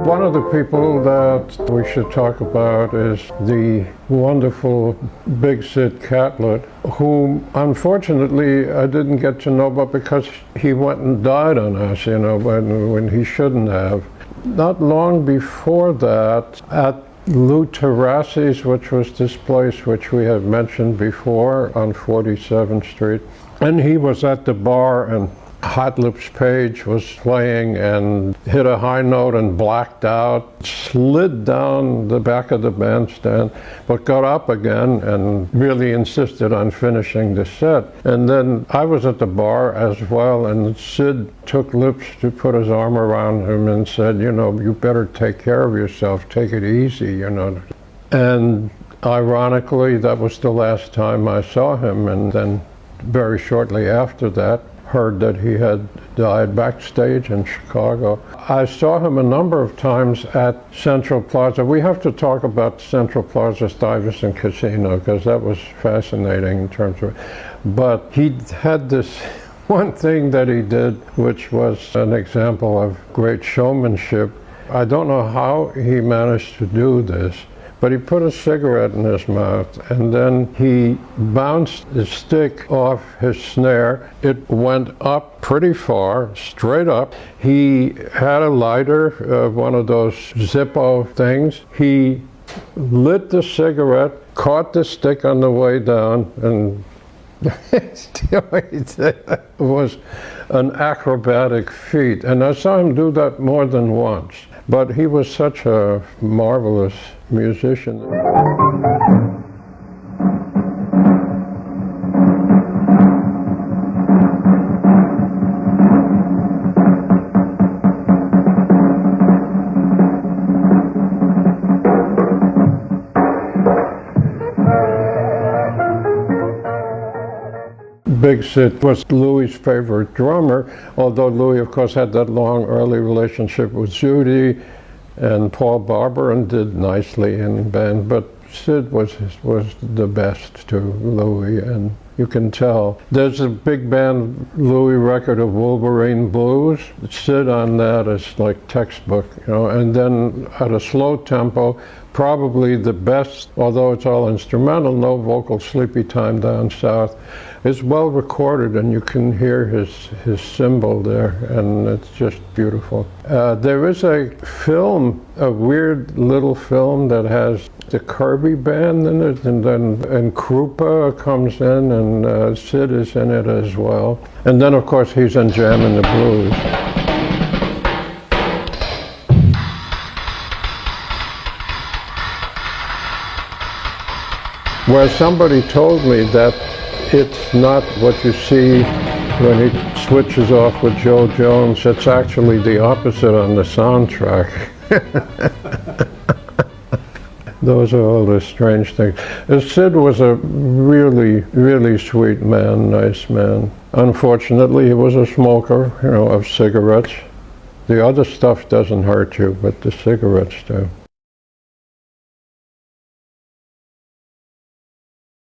One of the people that we should talk about is the wonderful Big Sid Catlett, whom unfortunately I didn't get to know, but because he went and died on us, you know, when he shouldn't have. Not long before that, at Lou Tarassi's, which was this place which we had mentioned before on 47th Street, and he was at the bar, and Hot Lips Page was playing and hit a high note and blacked out, slid down the back of the bandstand, but got up again and really insisted on finishing the set. And then I was at the bar as well, and Sid took Lips to put his arm around him and said, you know, you better take care of yourself, take it easy, you know. And ironically, that was the last time I saw him, and then very shortly after that, heard that he had died backstage in Chicago. I saw him a number of times at Central Plaza. We have to talk about Central Plaza Stuyvesant Casino because that was fascinating in terms of, but he had this one thing that he did which was an example of great showmanship. I don't know how he managed to do this, but he put a cigarette in his mouth, and then he bounced the stick off his snare. It went up pretty far, straight up. He had a lighter, one of those Zippo things. He lit the cigarette, caught the stick on the way down, and it was an acrobatic feat. And I saw him do that more than once. But he was such a marvelous musician. Big Sid was Louis' favorite drummer, although Louis, of course, had that long early relationship with Judy and Paul Barber and did nicely in the band, but Sid was the best to Louis, and you can tell. There's a big band Louis record of Wolverine Blues. Sid on that is like textbook, you know, and then at a slow tempo, probably the best, although it's all instrumental, no vocal, Sleepy Time Down South. It's well recorded, and you can hear his cymbal there, and it's just beautiful. There is a film, a weird little film that has the Kirby Band in it, and Krupa comes in, and Sid is in it as well. And then, of course, he's in Jammin' the Blues. Where somebody told me that it's not what you see when he switches off with Joe Jones. It's actually the opposite on the soundtrack. Those are all the strange things. Sid was a really, really sweet man, nice man. Unfortunately, he was a smoker, you know, of cigarettes. The other stuff doesn't hurt you, but the cigarettes do.